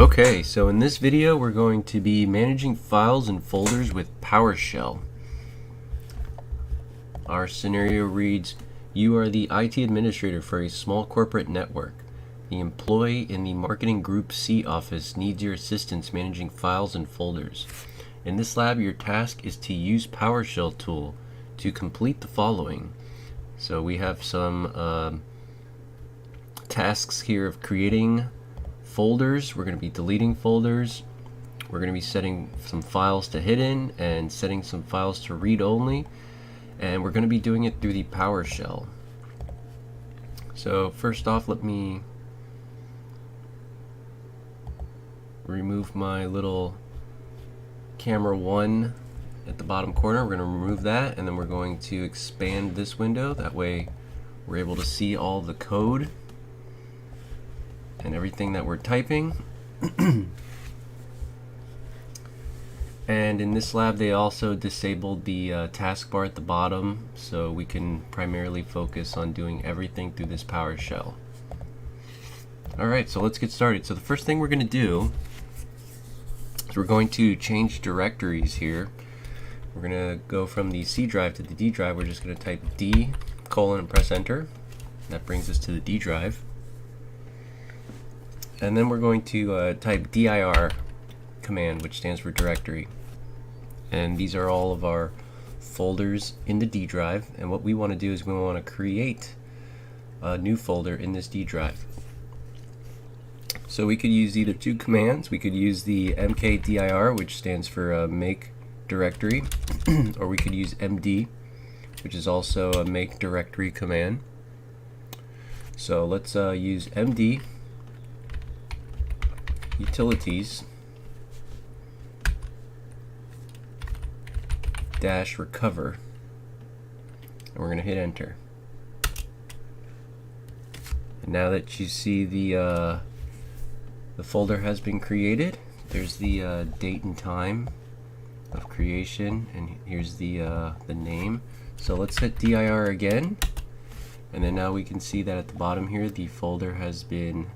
Okay, so in this video we're going to be managing files and folders with PowerShell. Our scenario reads, you are the IT administrator for a small corporate network. The employee in the Marketing Group C office needs your assistance managing files and folders. In this lab, your task is to use PowerShell tool to complete the following. So we have some tasks here of creating folders. We're going to be deleting folders. We're going to be setting some files to hidden and setting some files to read only, and we're going to be doing it through the PowerShell. So first off, let me remove my little camera 1 at the bottom corner. We're going to remove that, and then we're going to expand this window. That way we're able to see all the code and everything that we're typing. And in this lab they also disabled the taskbar at the bottom, so we can primarily focus on doing everything through this PowerShell. Alright, so let's get started. So the first thing we're going to do is we're going to change directories here. We're going to go from the C drive to the D drive. We're just going to type D : and press enter. That brings us to the D drive. And then we're going to type dir command, which stands for directory. And these are all of our folders in the D drive. And what we want to do is we want to create a new folder in this D drive. So we could use either two commands. We could use the mkdir, which stands for make directory, or we could use md, which is also a make directory command. So let's use md utilities -recover, and we're going to hit enter. And now that you see the folder has been created, there's the date and time of creation, and here's the name. So let's hit dir again, and then now we can see that at the bottom here the folder has been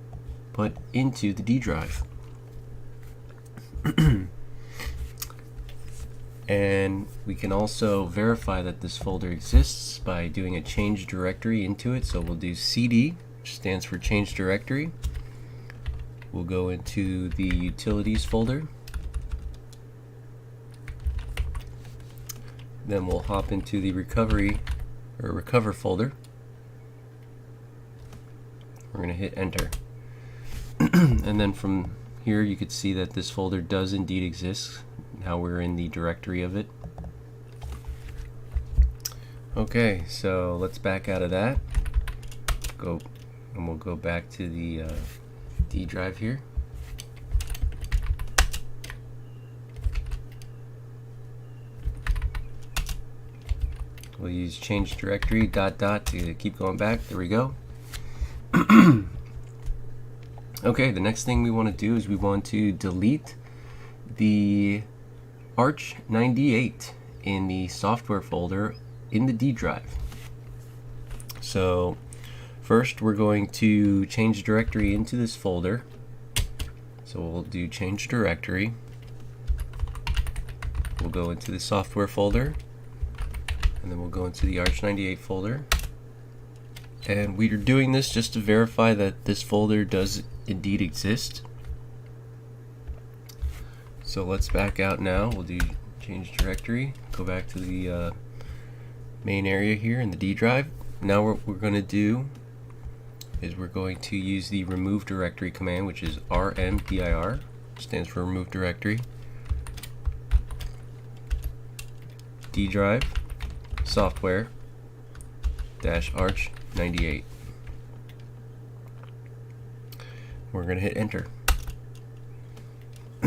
put into the D drive. And we can also verify that this folder exists by doing a change directory into it. So we'll do cd, which stands for change directory. We'll go into the utilities folder. Then we'll hop into the recover folder. We're going to hit enter. And then from here you could see that this folder does indeed exist. Now we're in the directory of it. Okay, so let's back out of that. We'll go back to the D drive here. We'll use change directory ... to keep going back. There we go. Okay, the next thing we want to do is we want to delete the arch98 in the software folder in the D drive. So first we're going to change directory into this folder. So we'll do change directory. We'll go into the software folder, and then we'll go into the arch98 folder. And we are doing this just to verify that this folder does indeed exist. So let's back out now. We'll do change directory, go back to the main area here in the D drive. Now what we're going to do is we're going to use the remove directory command, which is rmdir, stands for remove directory, D drive software -arch98. We're going to hit enter.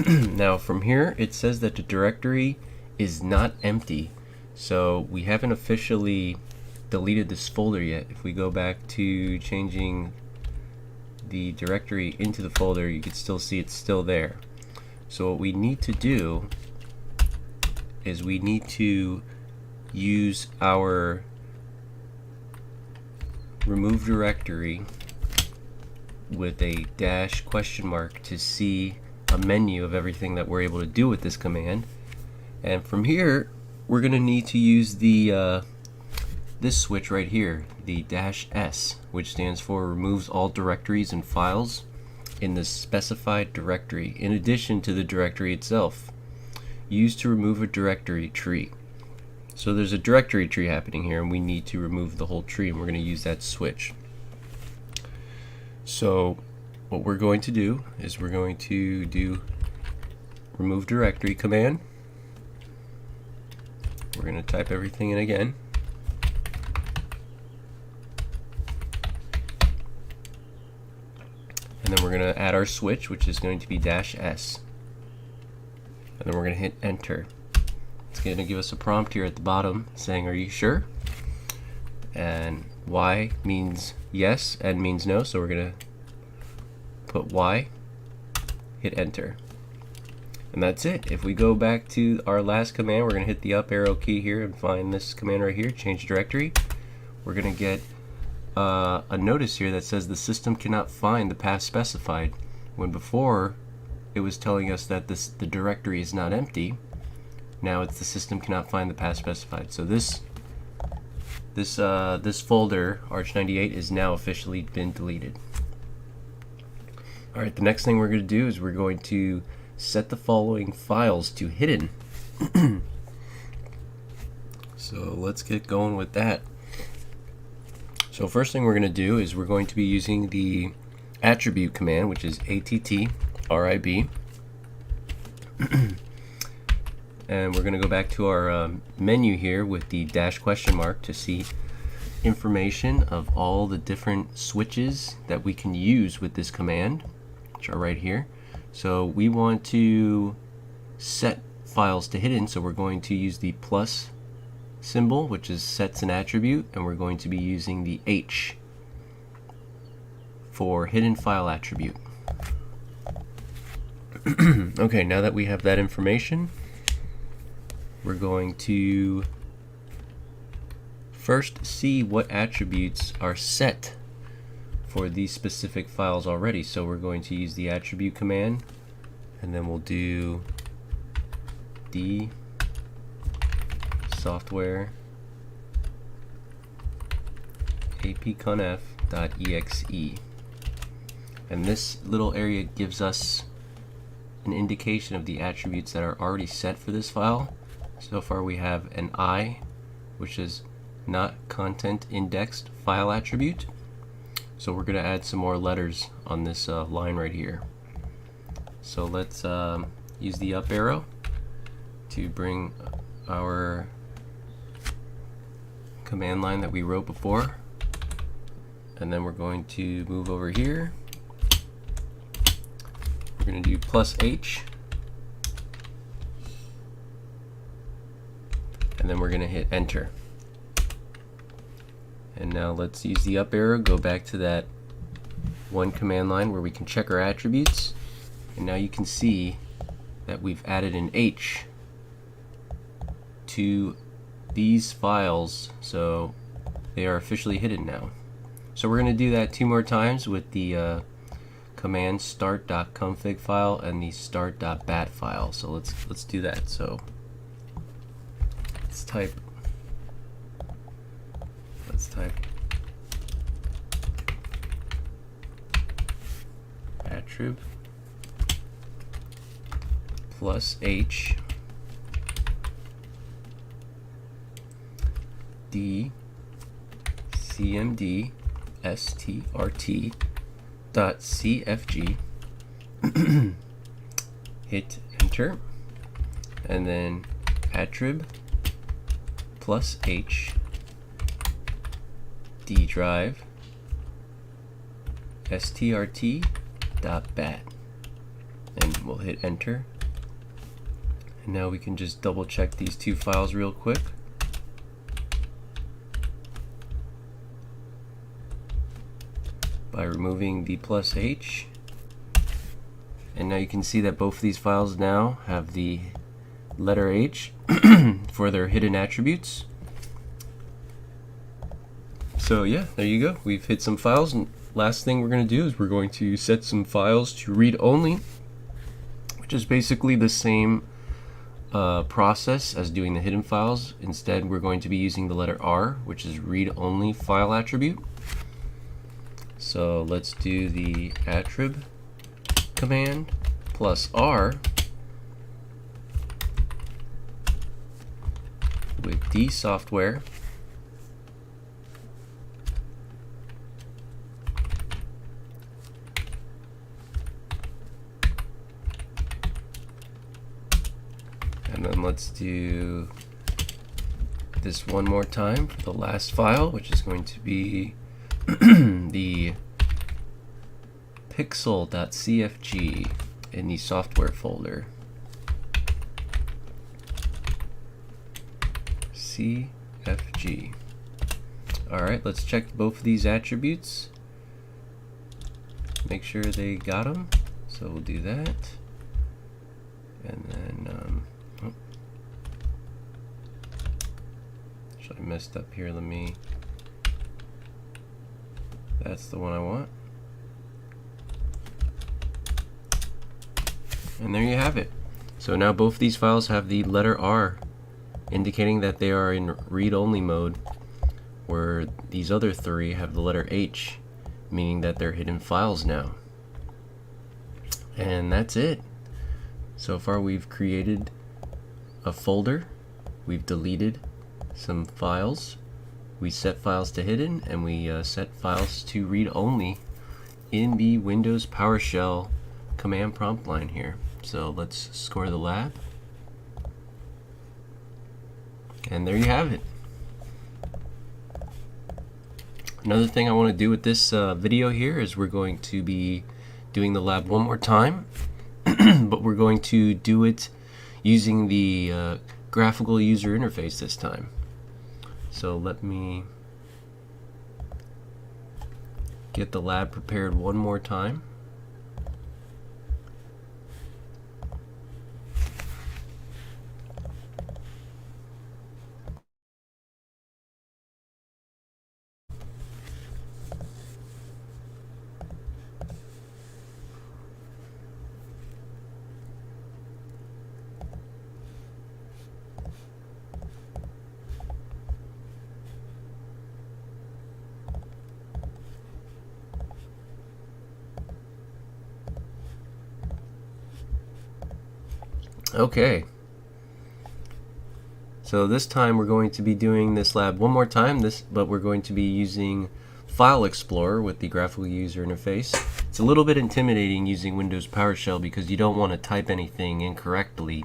Now from here it says that the directory is not empty, so we haven't officially deleted this folder yet. If we go back to changing the directory into the folder, you can still see it's still there. So what we need to do is we need to use our remove directory with a dash question mark to see a menu of everything that we're able to do with this command. And from here, we're going to need to use the this switch right here, the -s, which stands for removes all directories and files in the specified directory, in addition to the directory itself, used to remove a directory tree. So there's a directory tree happening here, and we need to remove the whole tree, and we're going to use that switch. So what we're going to do is we're going to do remove directory command. We're going to type everything in again. And then we're going to add our switch, which is going to be -s. And then we're going to hit enter. It's going to give us a prompt here at the bottom saying, are you sure? And Y means yes, N means no, so we're going to put Y, hit enter. And that's it. If we go back to our last command, we're going to hit the up arrow key here and find this command right here, change directory. We're going to get a notice here that says the system cannot find the path specified, when before it was telling us that the directory is not empty. Now it's the system cannot find the path specified. So this folder, Arch98, is now officially been deleted. Alright, the next thing we're going to do is we're going to set the following files to hidden. So let's get going with that. So first thing we're going to do is we're going to be using the attribute command, which is attrib. And we're going to go back to our menu here with the $! to see information of all the different switches that we can use with this command, which are right here. So we want to set files to hidden, so we're going to use the plus symbol, which is sets an attribute, and we're going to be using the H for hidden file attribute. Okay, now that we have that information, we're going to first see what attributes are set for these specific files already. So we're going to use the attribute command, and then we'll do d software apconf.exe, and this little area gives us an indication of the attributes that are already set for this file. So far we have an I, which is not content indexed file attribute. So we're going to add some more letters on this line right here. So let's use the up arrow to bring our command line that we wrote before, and then we're going to move over here. We're going to do +H, and then we're going to hit enter. And now let's use the up arrow, go back to that one command line where we can check our attributes, and now you can see that we've added an H to these files, so they are officially hidden now. So we're going to do that 2 more times with the command start.config file and the strt.bat file. So let's do that. So let's type attrib +H d cmdstrt.cfg, hit enter, and then attrib +H d drive strt.bat, and we'll hit enter. And now we can just double check these 2 files real quick. By removing the +H, and now you can see that both of these files now have the letter H for their hidden attributes. So yeah, there you go. We've hit some files, and last thing we're going to do is we're going to set some files to read only, which is basically the same process as doing the hidden files. Instead, we're going to be using the letter R, which is read-only file attribute. So let's do the attrib command plus R with D software and then let's do this one more time for the last file, which is going to be the pixel.cfg in the software folder. CFG. Alright, let's check both of these attributes. Make sure they got them. So we'll do that. And then, oh. I messed up here. Let me. That's the one I want. And there you have it. So now both these files have the letter R, indicating that they are in read-only mode, where these other three have the letter H, meaning that they're hidden files now. And that's it. So far we've created a folder, we've deleted some files, we set files to hidden, and we set files to read-only in the Windows PowerShell command prompt line here. So let's score the lab. And there you have it. Another thing I want to do with this video here is we're going to be doing the lab one more time, but we're going to do it using the graphical user interface this time. So let me get the lab prepared one more time. Okay, so this time we're going to be doing this lab one more time, but we're going to be using File Explorer with the graphical user interface. It's a little bit intimidating using Windows PowerShell because you don't want to type anything incorrectly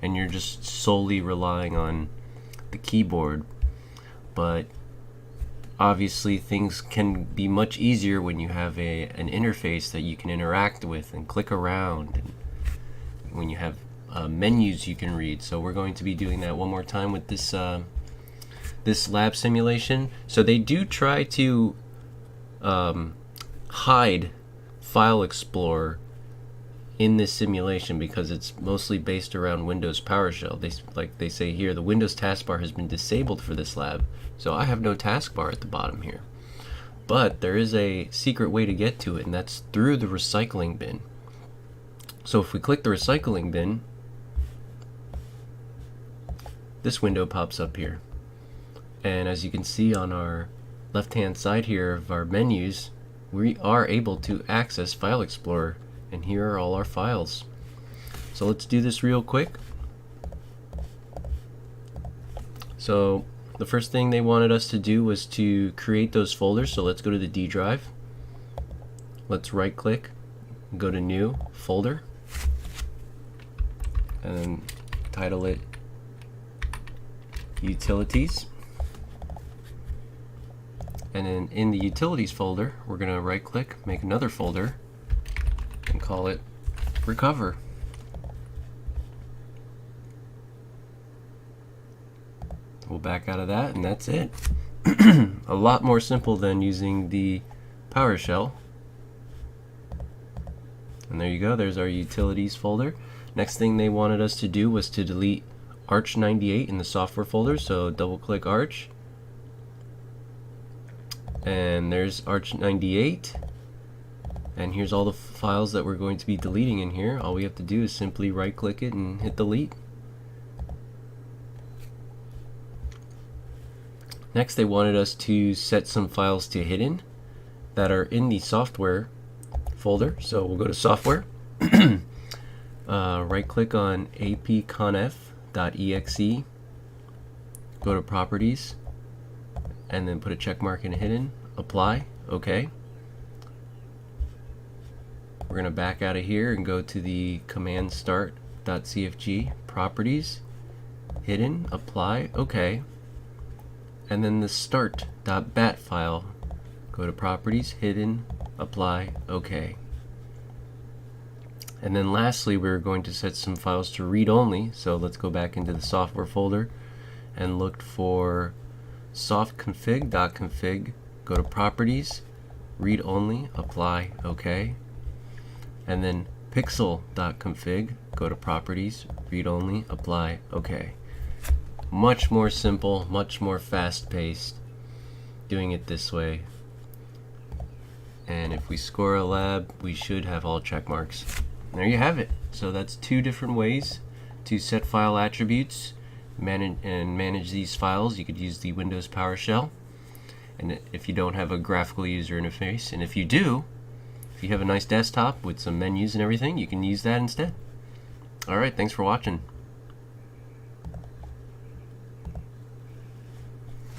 and you're just solely relying on the keyboard. But obviously things can be much easier when you have an interface that you can interact with and click around, and when you have menus you can read. So we're going to be doing that one more time with this this lab simulation. So they do try to hide File Explorer in this simulation because it's mostly based around Windows PowerShell. They say here, the Windows taskbar has been disabled for this lab. So I have no taskbar at the bottom here. But there is a secret way to get to it, and that's through the recycling bin. So if we click the recycling bin, this window pops up here. And as you can see on our left-hand side here of our menus, we are able to access File Explorer, and here are all our files. So let's do this real quick. So the first thing they wanted us to do was to create those folders. So let's go to the D drive. Let's right click, go to New Folder, and then title it Utilities. And then in the Utilities folder, we're going to right click, make another folder, and call it Recover. We'll back out of that, and that's it. A lot more simple than using the PowerShell. And there you go, there's our Utilities folder. Next thing they wanted us to do was to delete Arch 98 in the software folder, so double click Arch. And there's Arch 98. And here's all the files that we're going to be deleting in here. All we have to do is simply right click it and hit delete. Next, they wanted us to set some files to hidden that are in the software folder. So we'll go to software, right click on apconf.exe, go to properties, and then put a check mark in hidden, apply, OK. We're going to back out of here and go to the command strt.cfg, properties, hidden, apply, OK. And then the strt.bat file, go to properties, hidden, apply, OK. And then lastly, we're going to set some files to read only. So let's go back into the software folder and look for softcfg.cfg, go to properties, read only, apply, OK. And then pixel.cfg, go to properties, read only, apply, OK. Much more simple, much more fast-paced doing it this way. And if we score a lab, we should have all check marks. There you have it. So that's two different ways to set file attributes and manage these files. You could use the Windows PowerShell, and if you don't have a graphical user interface, and if you do, if you have a nice desktop with some menus and everything, you can use that instead. Alright, thanks for watching.